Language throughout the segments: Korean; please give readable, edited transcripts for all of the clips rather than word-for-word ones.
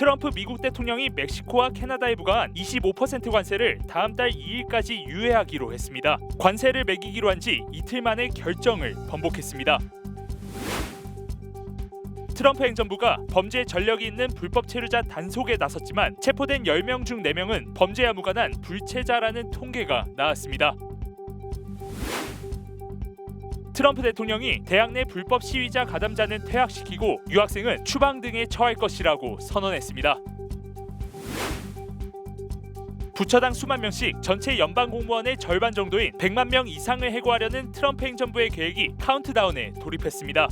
트럼프 미국 대통령이 멕시코와 캐나다에 부과한 25% 관세를 다음 달 2일까지 유예하기로 했습니다. 관세를 매기기로 한 지 이틀 만에 결정을 번복했습니다. 트럼프 행정부가 범죄 전력이 있는 불법 체류자 단속에 나섰지만 체포된 10명 중 4명은 범죄와 무관한 불체자라는 통계가 나왔습니다. 트럼프 대통령이 대학 내 불법 시위자 가담자는 퇴학시키고 유학생은 추방 등에 처할 것이라고 선언했습니다. 부처당 수만 명씩 전체 연방 공무원의 절반 정도인 100만 명 이상을 해고하려는 트럼프 행정부의 계획이 카운트다운에 돌입했습니다.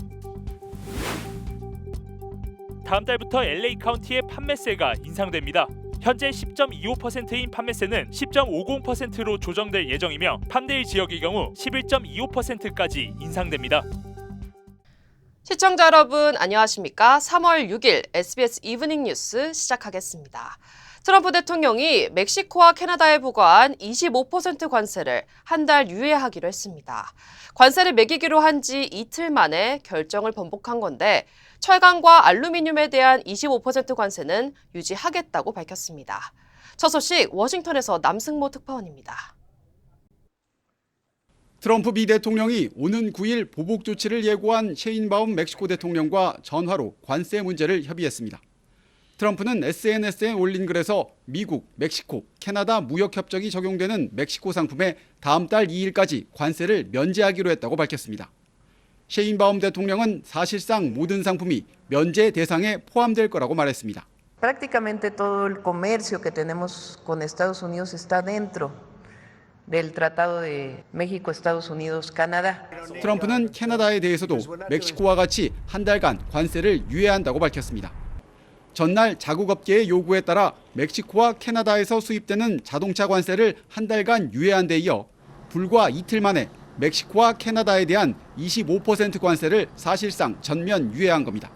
다음 달부터 LA 카운티의 판매세가 인상됩니다. 현재 10.25%인 판매세는 10.50%로 조정될 예정이며 판대일 지역의 경우 11.25%까지 인상됩니다. 시청자 여러분 안녕하십니까? 3월 6일 SBS 이브닝 뉴스 시작하겠습니다. 트럼프 대통령이 멕시코와 캐나다에 부과한 25% 관세를 한 달 유예하기로 했습니다. 관세를 매기기로 한 지 이틀 만에 결정을 번복한 건데 철강과 알루미늄에 대한 25% 관세는 유지하겠다고 밝혔습니다. 첫 소식 워싱턴에서 남승모 특파원입니다. 트럼프 미 대통령이 오는 9일 보복 조치를 예고한 셰인바움 멕시코 대통령과 전화로 관세 문제를 협의했습니다. 트럼프는 SNS에 올린 글에서 미국, 멕시코, 캐나다 무역협정이 적용되는 멕시코 상품에 다음 달 2일까지 관세를 면제하기로 했다고 밝혔습니다. 셰인바움 대통령은 사실상 모든 상품이 면제 대상에 포함될 거라고 말했습니다. Prácticamente todo el comercio que tenemos con Estados Unidos está dentro del Tratado de México, Estados Unidos, Canadá. 트럼프는 캐나다에 대해서도 멕시코와 같이 한 달간 관세를 유예한다고 밝혔습니다. 전날 자국업계의 요구에 따라 멕시코와 캐나다에서 수입되는 자동차 관세를 한 달간 유예한 데 이어 불과 이틀 만에 멕시코와 캐나다에 대한 25% 관세를 사실상 전면 유예한 겁니다.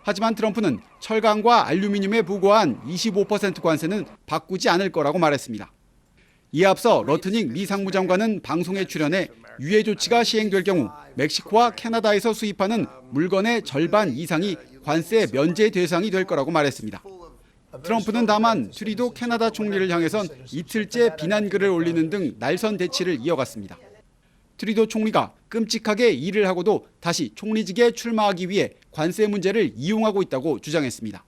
하지만 트럼프는 철강과 알루미늄에 부과한 25% 관세는 바꾸지 않을 거라고 말했습니다. 이에 앞서 러트닉 미 상무장관은 방송에 출연해 유예 조치가 시행될 경우 멕시코와 캐나다에서 수입하는 물건의 절반 이상이 관세 면제 대상이 될 거라고 말했습니다. 트럼프는 다만 트루도 캐나다 총리를 향해선 이틀째 비난글을 올리는 등 날선 대치를 이어갔습니다. 트루도 총리가 끔찍하게 일을 하고도 다시 총리직에 출마하기 위해 관세 문제를 이용하고 있다고 주장했습니다.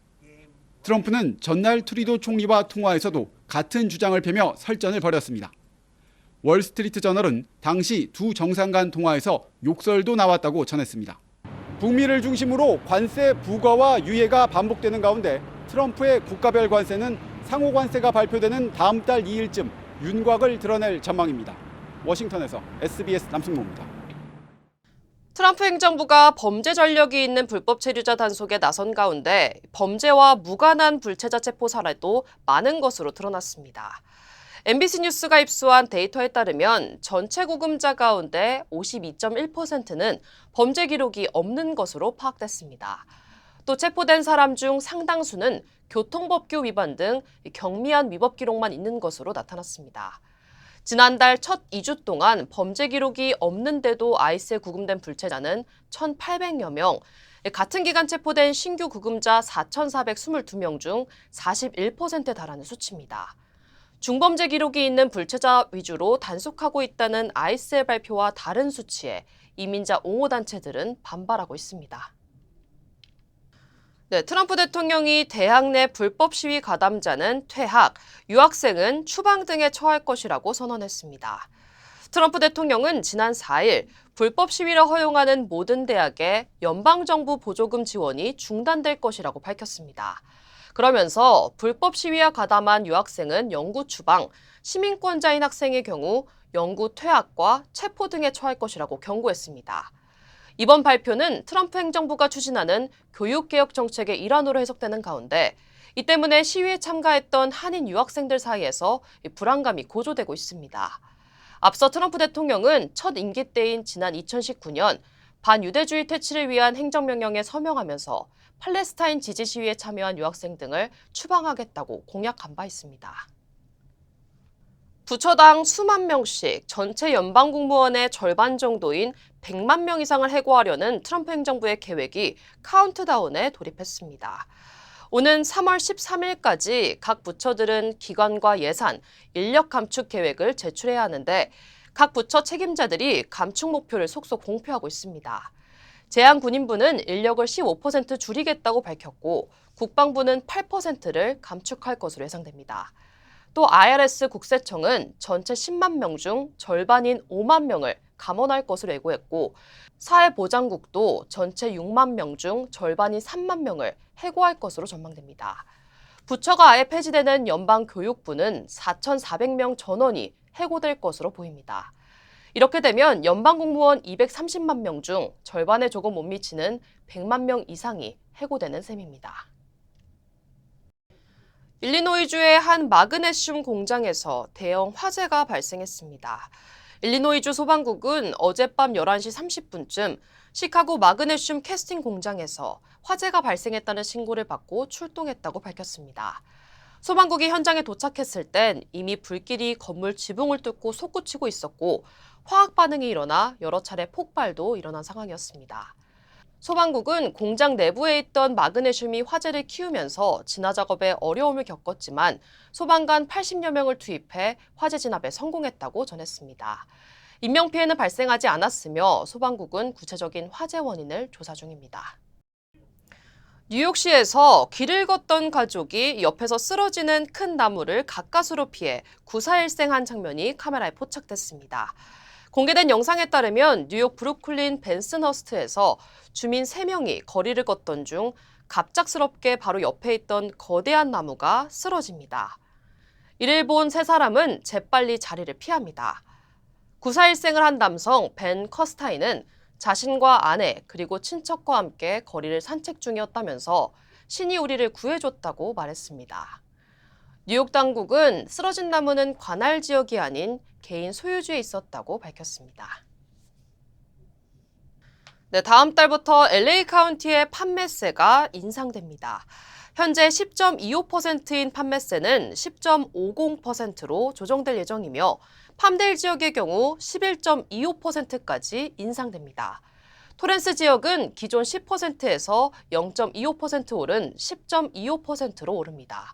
트럼프는 전날 트루도 총리와 통화에서도 같은 주장을 펴며 설전을 벌였습니다. 월스트리트 저널은 당시 두 정상 간 통화에서 욕설도 나왔다고 전했습니다. 북미를 중심으로 관세 부과와 유예가 반복되는 가운데 트럼프의 국가별 관세는 상호 관세가 발표되는 다음 달 2일쯤 윤곽을 드러낼 전망입니다. 워싱턴에서 SBS 남승모입니다. 트럼프 행정부가 범죄 전력이 있는 불법 체류자 단속에 나선 가운데 범죄와 무관한 불체자 체포 사례도 많은 것으로 드러났습니다. MBC 뉴스가 입수한 데이터에 따르면 전체 구금자 가운데 52.1%는 범죄 기록이 없는 것으로 파악됐습니다. 또 체포된 사람 중 상당수는 교통법규 위반 등 경미한 위법 기록만 있는 것으로 나타났습니다. 지난달 첫 2주 동안 범죄 기록이 없는데도 아이스에 구금된 불체자는 1,800여 명, 같은 기간 체포된 신규 구금자 4,422명 중 41%에 달하는 수치입니다. 중범죄 기록이 있는 불체자 위주로 단속하고 있다는 아이스의 발표와 다른 수치에 이민자 옹호단체들은 반발하고 있습니다. 트럼프 대통령이 대학 내 불법 시위 가담자는 퇴학, 유학생은 추방 등에 처할 것이라고 선언했습니다. 트럼프 대통령은 지난 4일 불법 시위를 허용하는 모든 대학에 연방정부 보조금 지원이 중단될 것이라고 밝혔습니다. 그러면서 불법 시위와 가담한 유학생은 영구 추방, 시민권자인 학생의 경우 영구 퇴학과 체포 등에 처할 것이라고 경고했습니다. 이번 발표는 트럼프 행정부가 추진하는 교육개혁 정책의 일환으로 해석되는 가운데 이 때문에 시위에 참가했던 한인 유학생들 사이에서 불안감이 고조되고 있습니다. 앞서 트럼프 대통령은 첫 임기 때인 지난 2019년 반유대주의 퇴치를 위한 행정명령에 서명하면서 팔레스타인 지지 시위에 참여한 유학생 등을 추방하겠다고 공약한 바 있습니다. 부처당 수만 명씩 전체 연방 공무원의 절반 정도인 100만 명 이상을 해고하려는 트럼프 행정부의 계획이 카운트다운에 돌입했습니다. 오는 3월 13일까지 각 부처들은 기관과 예산, 인력 감축 계획을 제출해야 하는데 각 부처 책임자들이 감축 목표를 속속 공표하고 있습니다. 제한군인부는 인력을 15% 줄이겠다고 밝혔고 국방부는 8%를 감축할 것으로 예상됩니다. 또 IRS 국세청은 전체 10만 명 중 절반인 5만 명을 감원할 것으로 예고했고 사회보장국도 전체 6만 명 중 절반인 3만 명을 해고할 것으로 전망됩니다. 부처가 아예 폐지되는 연방교육부는 4,400명 전원이 해고될 것으로 보입니다. 이렇게 되면 연방공무원 230만 명 중 절반에 조금 못 미치는 100만 명 이상이 해고되는 셈입니다. 일리노이주의 한 마그네슘 공장에서 대형 화재가 발생했습니다. 일리노이주 소방국은 어젯밤 11시 30분쯤 시카고 마그네슘 캐스팅 공장에서 화재가 발생했다는 신고를 받고 출동했다고 밝혔습니다. 소방국이 현장에 도착했을 땐 이미 불길이 건물 지붕을 뚫고 솟구치고 있었고 화학 반응이 일어나 여러 차례 폭발도 일어난 상황이었습니다. 소방국은 공장 내부에 있던 마그네슘이 화재를 키우면서 진화 작업에 어려움을 겪었지만 소방관 80여 명을 투입해 화재 진압에 성공했다고 전했습니다. 인명피해는 발생하지 않았으며 소방국은 구체적인 화재 원인을 조사 중입니다. 뉴욕시에서 길을 걷던 가족이 옆에서 쓰러지는 큰 나무를 가까스로 피해 구사일생한 장면이 카메라에 포착됐습니다. 공개된 영상에 따르면 뉴욕 브루클린 벤슨허스트에서 주민 3명이 거리를 걷던 중 갑작스럽게 바로 옆에 있던 거대한 나무가 쓰러집니다. 이를 본 3사람은 재빨리 자리를 피합니다. 구사일생을 한 남성 벤 커스타인은 자신과 아내 그리고 친척과 함께 거리를 산책 중이었다면서 신이 우리를 구해줬다고 말했습니다. 뉴욕 당국은 쓰러진 나무는 관할 지역이 아닌 개인 소유주에 있었다고 밝혔습니다. 네, 다음 달부터 LA 카운티의 판매세가 인상됩니다. 현재 10.25%인 판매세는 10.50%로 조정될 예정이며 팜데일 지역의 경우 11.25%까지 인상됩니다. 토렌스 지역은 기존 10%에서 0.25% 오른 10.25%로 오릅니다.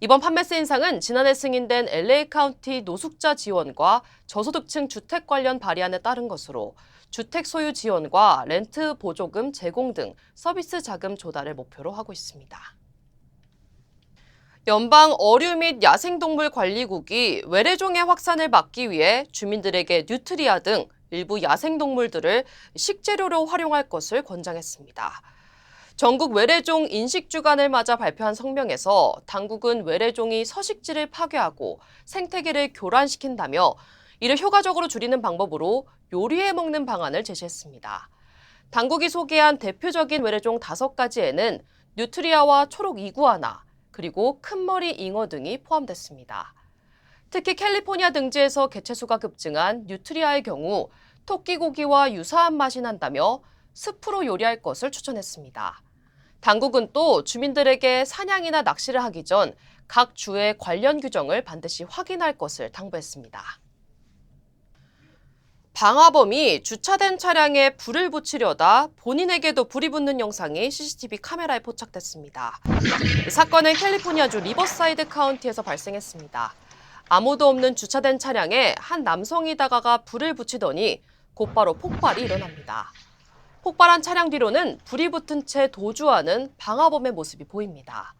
이번 판매세 인상은 지난해 승인된 LA 카운티 노숙자 지원과 저소득층 주택 관련 발의안에 따른 것으로 주택 소유 지원과 렌트 보조금 제공 등 서비스 자금 조달을 목표로 하고 있습니다. 연방 어류 및 야생동물 관리국이 외래종의 확산을 막기 위해 주민들에게 뉴트리아 등 일부 야생동물들을 식재료로 활용할 것을 권장했습니다. 전국 외래종 인식주간을 맞아 발표한 성명에서 당국은 외래종이 서식지를 파괴하고 생태계를 교란시킨다며 이를 효과적으로 줄이는 방법으로 요리해 먹는 방안을 제시했습니다. 당국이 소개한 대표적인 외래종 5가지에는 뉴트리아와 초록 이구아나, 그리고 큰머리 잉어 등이 포함됐습니다. 특히 캘리포니아 등지에서 개체수가 급증한 뉴트리아의 경우 토끼고기와 유사한 맛이 난다며 스프로 요리할 것을 추천했습니다. 당국은 또 주민들에게 사냥이나 낚시를 하기 전 각 주의 관련 규정을 반드시 확인할 것을 당부했습니다. 방화범이 주차된 차량에 불을 붙이려다 본인에게도 불이 붙는 영상이 CCTV 카메라에 포착됐습니다. 이 사건은 캘리포니아주 리버사이드 카운티에서 발생했습니다. 아무도 없는 주차된 차량에 한 남성이 다가가 불을 붙이더니 곧바로 폭발이 일어납니다. 폭발한 차량 뒤로는 불이 붙은 채 도주하는 방화범의 모습이 보입니다.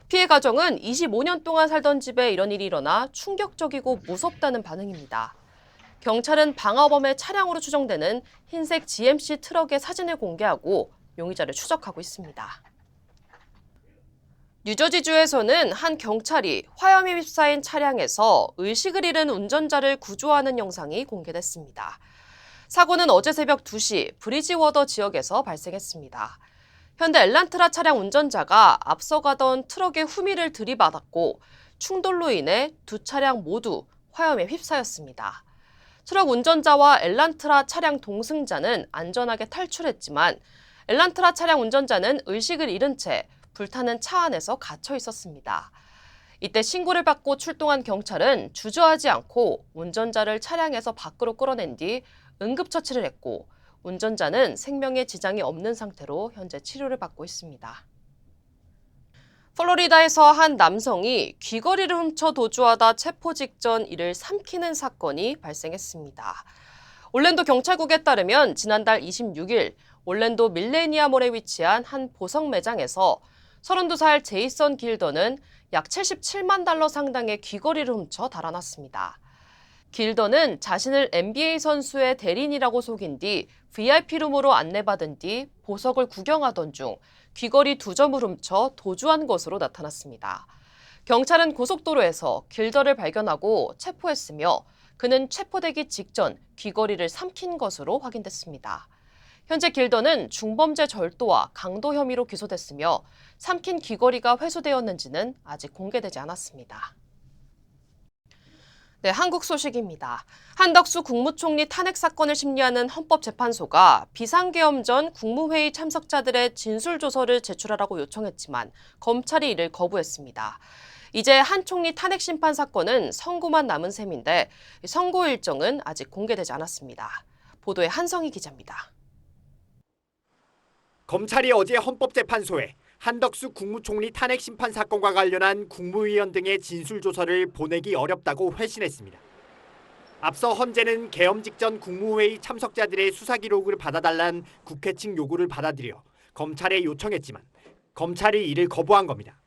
피해 가정은 25년 동안 살던 집에 이런 일이 일어나 충격적이고 무섭다는 반응입니다. 경찰은 방화범의 차량으로 추정되는 흰색 GMC 트럭의 사진을 공개하고 용의자를 추적하고 있습니다. 뉴저지주에서는 한 경찰이 화염에 휩싸인 차량에서 의식을 잃은 운전자를 구조하는 영상이 공개됐습니다. 사고는 어제 새벽 2시 브리지워더 지역에서 발생했습니다. 현대 엘란트라 차량 운전자가 앞서가던 트럭의 후미를 들이받았고 충돌로 인해 두 차량 모두 화염에 휩싸였습니다. 트럭 운전자와 엘란트라 차량 동승자는 안전하게 탈출했지만 엘란트라 차량 운전자는 의식을 잃은 채 불타는 차 안에서 갇혀 있었습니다. 이때 신고를 받고 출동한 경찰은 주저하지 않고 운전자를 차량에서 밖으로 끌어낸 뒤 응급처치를 했고 운전자는 생명에 지장이 없는 상태로 현재 치료를 받고 있습니다. 플로리다에서 한 남성이 귀걸이를 훔쳐 도주하다 체포 직전 이를 삼키는 사건이 발생했습니다. 올랜도 경찰국에 따르면 지난달 26일 올랜도 밀레니아몰에 위치한 한 보석 매장에서 32살 제이선 길더는 약 77만 달러 상당의 귀걸이를 훔쳐 달아났습니다. 길더는 자신을 NBA 선수의 대리인이라고 속인 뒤 VIP룸으로 안내받은 뒤 보석을 구경하던 중 귀걸이 2점을 훔쳐 도주한 것으로 나타났습니다. 경찰은 고속도로에서 길더를 발견하고 체포했으며 그는 체포되기 직전 귀걸이를 삼킨 것으로 확인됐습니다. 현재 길더는 중범죄 절도와 강도 혐의로 기소됐으며 삼킨 귀걸이가 회수되었는지는 아직 공개되지 않았습니다. 네, 한국 소식입니다. 한덕수 국무총리 탄핵 사건을 심리하는 헌법재판소가 비상계엄 전 국무회의 참석자들의 진술조서를 제출하라고 요청했지만 검찰이 이를 거부했습니다. 이제 한 총리 탄핵 심판 사건은 선고만 남은 셈인데 선고 일정은 아직 공개되지 않았습니다. 보도에 한성희 기자입니다. 검찰이 어제 헌법재판소에 한덕수 국무총리 탄핵 심판 사건과 관련한 국무위원 등의 진술조서를 보내기 어렵다고 회신했습니다. 앞서 헌재는 계엄 직전 국무회의 참석자들의 수사 기록을 받아달란 국회 측 요구를 받아들여 검찰에 요청했지만 검찰이 이를 거부한 겁니다.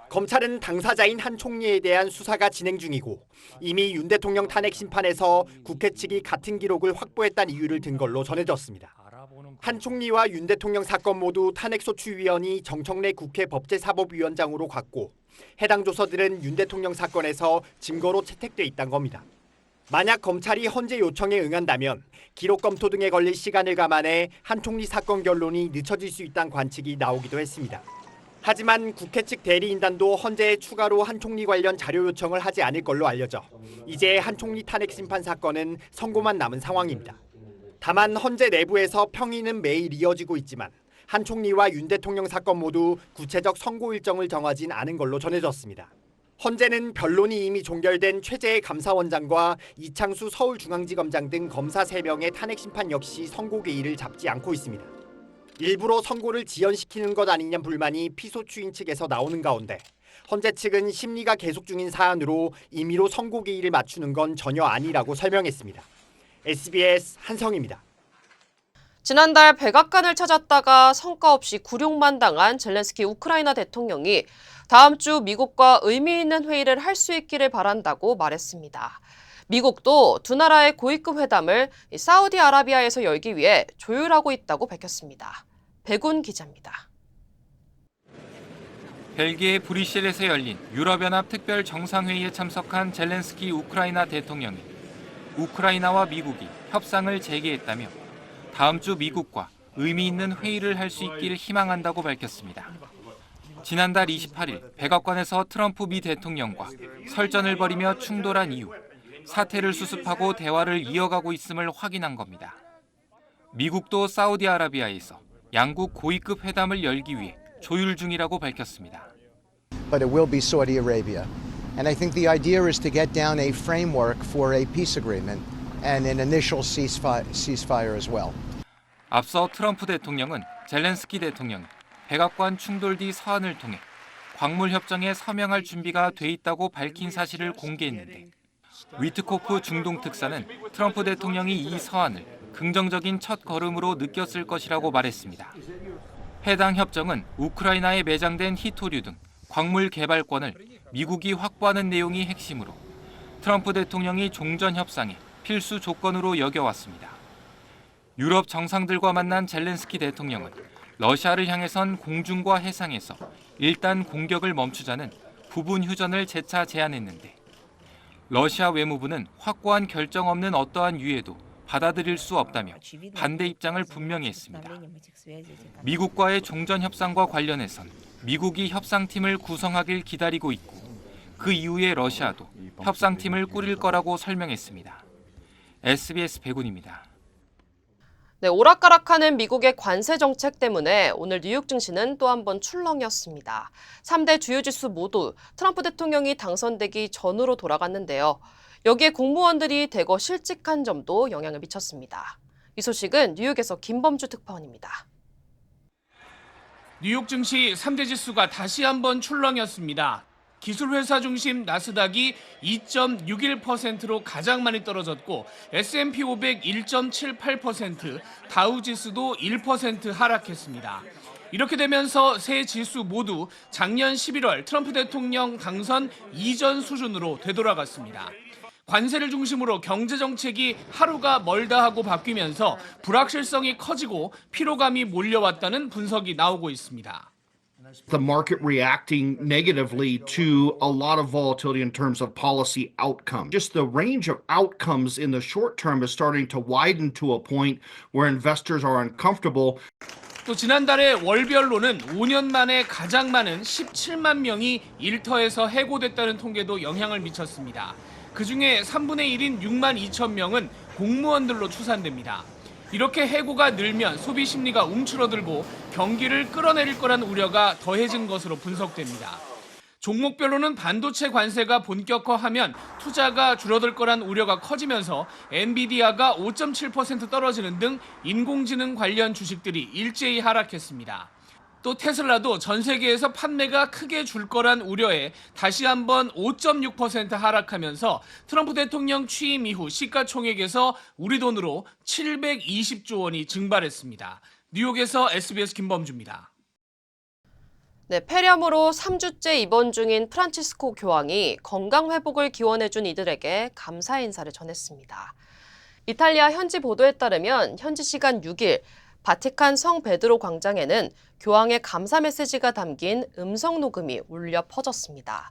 검찰은 당사자인 한 총리에 대한 수사가 진행 중이고 이미 윤 대통령 탄핵 심판에서 국회 측이 같은 기록을 확보했다는 이유를 든 걸로 전해졌습니다. 한 총리와 윤 대통령 사건 모두 탄핵소추위원이 정청래 국회 법제사법위원장으로 갔고 해당 조서들은 윤 대통령 사건에서 증거로 채택돼 있다는 겁니다. 만약 검찰이 헌재 요청에 응한다면 기록 검토 등에 걸릴 시간을 감안해 한 총리 사건 결론이 늦춰질 수 있다는 관측이 나오기도 했습니다. 하지만 국회 측 대리인단도 헌재에 추가로 한 총리 관련 자료 요청을 하지 않을 걸로 알려져 이제 한 총리 탄핵 심판 사건은 선고만 남은 상황입니다. 다만 헌재 내부에서 평의는 매일 이어지고 있지만 한 총리와 윤 대통령 사건 모두 구체적 선고 일정을 정하진 않은 걸로 전해졌습니다. 헌재는 변론이 이미 종결된 최재해 감사원장과 이창수 서울중앙지검장 등 검사 3명의 탄핵 심판 역시 선고 기일을 잡지 않고 있습니다. 일부러 선고를 지연시키는 것 아니냐는 불만이 피소추인 측에서 나오는 가운데 헌재 측은 심리가 계속 중인 사안으로 임의로 선고 기일을 맞추는 건 전혀 아니라고 설명했습니다. SBS 한성입니다. 지난달 백악관을 찾았다가 성과 없이 굴욕만 당한 젤렌스키 우크라이나 대통령이 다음 주 미국과 의미 있는 회의를 할 수 있기를 바란다고 말했습니다. 미국도 두 나라의 고위급 회담을 사우디아라비아에서 열기 위해 조율하고 있다고 밝혔습니다. 백운 기자입니다. 벨기에 브뤼셀에서 열린 유럽연합 특별 정상회의에 참석한 젤렌스키 우크라이나 대통령이 우크라이나와 미국이 협상을 재개했다며 다음 주 미국과 의미 있는 회의를 할 수 있기를 희망한다고 밝혔습니다. 지난달 28일 백악관에서 트럼프 미 대통령과 설전을 벌이며 충돌한 이후 사태를 수습하고 대화를 이어가고 있음을 확인한 겁니다. 미국도 사우디아라비아에서 양국 고위급 회담을 열기 위해 조율 중이라고 밝혔습니다. But it will be Saudi Arabia. And I think the idea is to get down a framework for a peace agreement and an initial ceasefire as well. 앞서 트럼프 대통령은 젤렌스키 대통령이 백악관 충돌 뒤 서한을 통해 광물 협정에 서명할 준비가 돼 있다고 밝힌 사실을 공개했는데 위트코프 중동 특사는 트럼프 대통령이 이 서한을 긍정적인 첫 걸음으로 느꼈을 것이라고 말했습니다. 해당 협정은 우크라이나에 매장된 히토류 등 광물 개발권을 미국이 확보하는 내용이 핵심으로 트럼프 대통령이 종전 협상의 필수 조건으로 여겨왔습니다. 유럽 정상들과 만난 젤렌스키 대통령은 러시아를 향해선 공중과 해상에서 일단 공격을 멈추자는 부분 휴전을 재차 제안했는데 러시아 외무부는 확고한 결정 없는 어떠한 유예도 받아들일 수 없다며 반대 입장을 분명히 했습니다. 미국과의 종전 협상과 관련해선 미국이 협상팀을 구성하길 기다리고 있고 그 이후에 러시아도 협상팀을 꾸릴 거라고 설명했습니다. SBS 백운입니다. 네, 오락가락하는 미국의 관세 정책 때문에 오늘 뉴욕 증시는 또 한 번 출렁이었습니다. 3대 주요 지수 모두 트럼프 대통령이 당선되기 전으로 돌아갔는데요. 여기에 공무원들이 대거 실직한 점도 영향을 미쳤습니다. 이 소식은 뉴욕에서 김범주 특파원입니다. 뉴욕 증시 3대 지수가 다시 한번 출렁였습니다. 기술회사 중심 나스닥이 2.61%로 가장 많이 떨어졌고 S&P 500 1.78%, 다우 지수도 1% 하락했습니다. 이렇게 되면서 세 지수 모두 작년 11월 트럼프 대통령 당선 이전 수준으로 되돌아갔습니다. 관세를 중심으로 경제 정책이 하루가 멀다 하고 바뀌면서 불확실성이 커지고 피로감이 몰려왔다는 분석이 나오고 있습니다. The market reacting negatively to a lot of volatility in terms of policy outcome. Just the range of outcomes in the short term is starting to widen to a point where investors are uncomfortable. 또 지난달에 월별로는 5년 만에 가장 많은 17만 명이 일터에서 해고됐다는 통계도 영향을 미쳤습니다. 그중에 3분의 1인 6만 2천 명은 공무원들로 추산됩니다. 이렇게 해고가 늘면 소비 심리가 움츠러들고 경기를 끌어내릴 거란 우려가 더해진 것으로 분석됩니다. 종목별로는 반도체 관세가 본격화하면 투자가 줄어들 거란 우려가 커지면서 엔비디아가 5.7% 떨어지는 등 인공지능 관련 주식들이 일제히 하락했습니다. 또 테슬라도 전 세계에서 판매가 크게 줄 거란 우려에 다시 한번 5.6% 하락하면서 트럼프 대통령 취임 이후 시가총액에서 우리 돈으로 720조 원이 증발했습니다. 뉴욕에서 SBS 김범주입니다. 네, 폐렴으로 3주째 입원 중인 프란치스코 교황이 건강 회복을 기원해준 이들에게 감사 인사를 전했습니다. 이탈리아 현지 보도에 따르면 현지 시간 6일 바티칸 성 베드로 광장에는 교황의 감사 메시지가 담긴 음성 녹음이 울려 퍼졌습니다.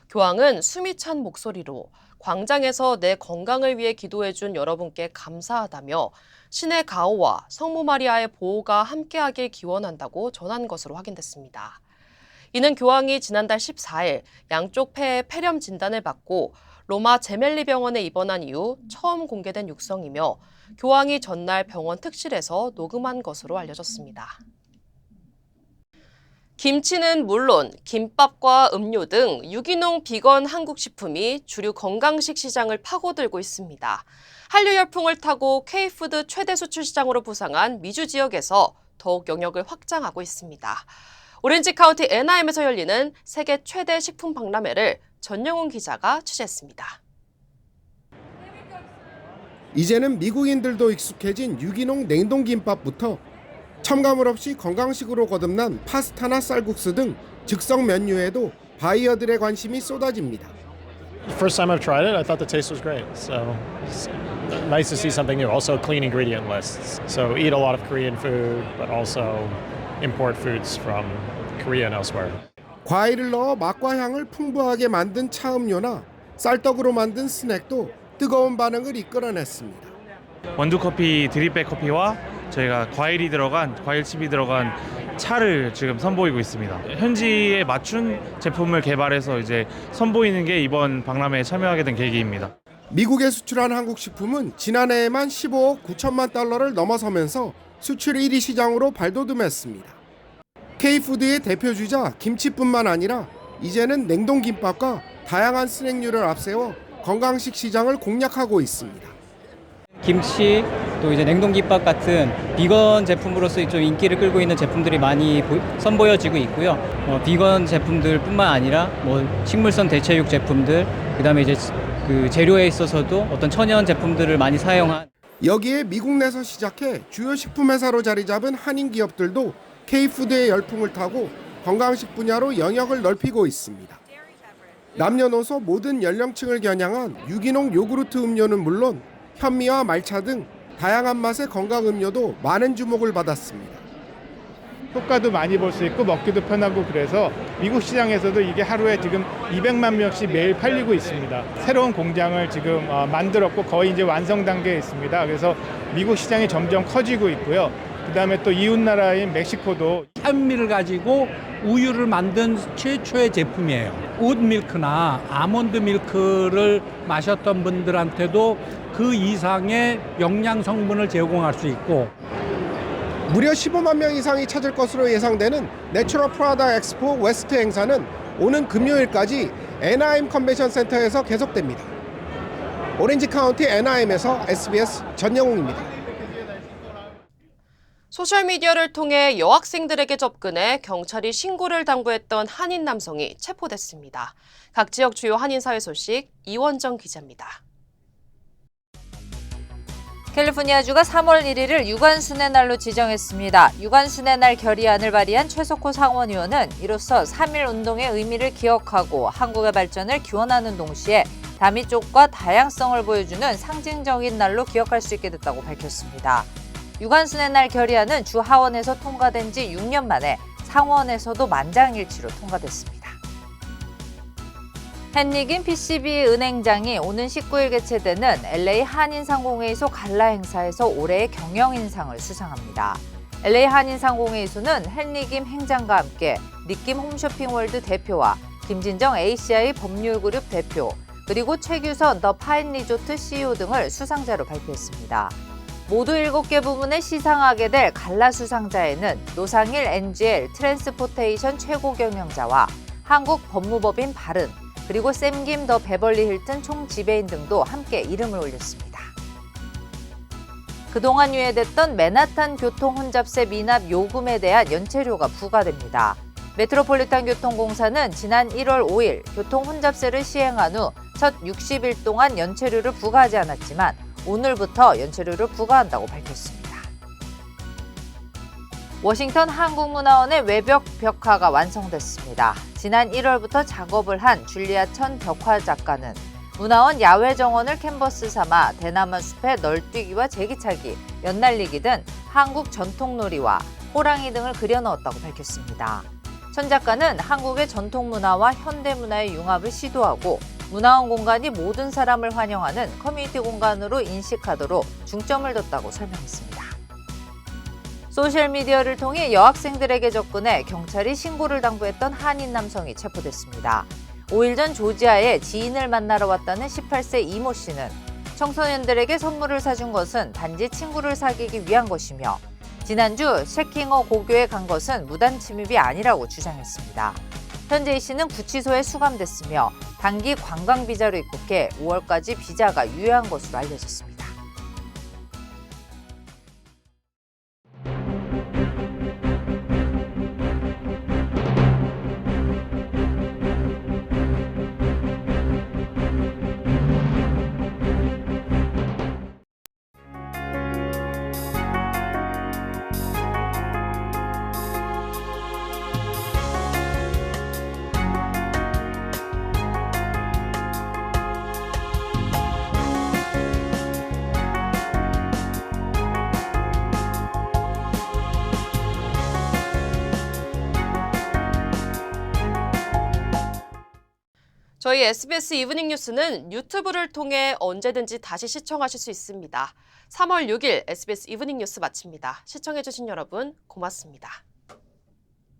교황은 숨이 찬 목소리로 광장에서 내 건강을 위해 기도해준 여러분께 감사하다며 신의 가호와 성모 마리아의 보호가 함께하길 기원한다고 전한 것으로 확인됐습니다. 이는 교황이 지난달 14일 양쪽 폐에 폐렴 진단을 받고 로마 제멜리 병원에 입원한 이후 처음 공개된 육성이며 교황이 전날 병원 특실에서 녹음한 것으로 알려졌습니다. 김치는 물론 김밥과 음료 등 유기농 비건 한국 식품이 주류 건강식 시장을 파고들고 있습니다. 한류 열풍을 타고 K푸드 최대 수출 시장으로 부상한 미주 지역에서 더욱 영역을 확장하고 있습니다. 오렌지 카운티 애나임에서 열리는 세계 최대 식품 박람회를 전영훈 기자가 취재했습니다. 이제는 미국인들도 익숙해진 유기농 냉동김밥부터 첨가물 없이 건강식으로 거듭난 파스타나 쌀국수 등 즉석 메뉴에도 바이어들의 관심이 쏟아집니다. First time I've tried it, I thought the taste was great. So it's nice to see something new. Also clean ingredient lists. So eat a lot of Korean food, but also import foods from Korea and elsewhere. 과일을 넣어 맛과 향을 풍부하게 만든 차음료나 쌀떡으로 만든 스낵도 뜨거운 반응을 이끌어냈습니다. 원두커피 드립백 커피와 저희가 과일칩이 들어간 차를 지금 선보이고 있습니다. 현지에 맞춘 제품을 개발해서 이제 선보이는 게 이번 박람회에 참여하게 된 계기입니다. 미국에 수출한 한국 식품은 지난해에만 15억 9천만 달러를 넘어서면서 수출 1위 시장으로 발돋움했습니다. K푸드의 대표주자 김치뿐만 아니라 이제는 냉동김밥과 다양한 스낵류를 앞세워 건강식 시장을 공략하고 있습니다. 김치, 또 이제 냉동김밥 같은 비건 제품으로서 좀 인기를 끌고 있는 제품들이 많이 선보여지고 있고요. 비건 제품들뿐만 아니라 식물성 대체육 제품들, 그다음에 이제 그 재료에 있어서도 어떤 천연 제품들을 많이 사용한. 여기에 미국 내서 시작해 주요 식품 회사로 자리 잡은 한인 기업들도 K푸드의 열풍을 타고 건강식 분야로 영역을 넓히고 있습니다. 남녀노소 모든 연령층을 겨냥한 유기농 요구르트 음료는 물론 현미와 말차 등 다양한 맛의 건강 음료도 많은 주목을 받았습니다. 효과도 많이 볼 수 있고 먹기도 편하고 그래서 미국 시장에서도 이게 하루에 지금 200만 명씩 매일 팔리고 있습니다. 새로운 공장을 지금 만들었고 거의 이제 완성 단계에 있습니다. 그래서 미국 시장이 점점 커지고 있고요. 그다음에 또 이웃 나라인 멕시코도 현미를 가지고 우유를 만든 최초의 제품이에요. 오트밀크나 아몬드 밀크를 마셨던 분들한테도 그 이상의 영양 성분을 제공할 수 있고 무려 15만 명 이상이 찾을 것으로 예상되는 내추럴 프라다 엑스포 웨스트 행사는 오는 금요일까지 애나임 컨벤션 센터에서 계속됩니다. 오렌지 카운티 애나임에서 SBS 전영웅입니다. 소셜미디어를 통해 여학생들에게 접근해 경찰이 신고를 당부했던 한인 남성이 체포됐습니다. 각 지역 주요 한인사회 소식 이원정 기자입니다. 캘리포니아주가 3월 1일을 유관순의 날로 지정했습니다. 유관순의 날 결의안을 발의한 최석호 상원의원은 이로써 3.1 운동의 의미를 기억하고 한국의 발전을 기원하는 동시에 다민족과 다양성을 보여주는 상징적인 날로 기억할 수 있게 됐다고 밝혔습니다. 유관순의 날 결의안은 주 하원에서 통과된 지 6년 만에 상원에서도 만장일치로 통과됐습니다. 헨리긴 PCB 은행장이 오는 19일 개최되는 LA 한인상공회의소 갈라 행사에서 올해의 경영인상을 수상합니다. LA 한인상공회의소는 헨리김 행장과 함께 닉김 홈쇼핑월드 대표와 김진정 ACI 법률그룹 대표, 그리고 최규선 더 파인 리조트 CEO 등을 수상자로 발표했습니다. 모두 7개 부문에 시상하게 될 갈라 수상자에는 노상일 NGL 트랜스포테이션 최고 경영자와 한국 법무법인 바른, 그리고 샘김 더 베벌리 힐튼 총지배인 등도 함께 이름을 올렸습니다. 그동안 유예됐던 맨하탄 교통 혼잡세 미납 요금에 대한 연체료가 부과됩니다. 메트로폴리탄 교통공사는 지난 1월 5일 교통 혼잡세를 시행한 후 첫 60일 동안 연체료를 부과하지 않았지만 오늘부터 연체료를 부과한다고 밝혔습니다. 워싱턴 한국문화원의 외벽 벽화가 완성됐습니다. 지난 1월부터 작업을 한 줄리아 천 벽화 작가는 문화원 야외 정원을 캔버스 삼아 대나무 숲에 널뛰기와 제기차기, 연날리기 등 한국 전통놀이와 호랑이 등을 그려넣었다고 밝혔습니다. 천 작가는 한국의 전통문화와 현대문화의 융합을 시도하고 문화원 공간이 모든 사람을 환영하는 커뮤니티 공간으로 인식하도록 중점을 뒀다고 설명했습니다. 소셜미디어를 통해 여학생들에게 접근해 경찰이 신고를 당부했던 한인 남성이 체포됐습니다. 5일 전 조지아에 지인을 만나러 왔다는 18세 이모 씨는 청소년들에게 선물을 사준 것은 단지 친구를 사귀기 위한 것이며 지난주 셰킹어 고교에 간 것은 무단 침입이 아니라고 주장했습니다. 현재 이 씨는 구치소에 수감됐으며 단기 관광비자로 입국해 5월까지 비자가 유효한 것으로 알려졌습니다. 저희 SBS 이브닝 뉴스는 유튜브를 통해 언제든지 다시 시청하실 수 있습니다. 3월 6일 SBS 이브닝 뉴스 마칩니다. 시청해주신 여러분 고맙습니다.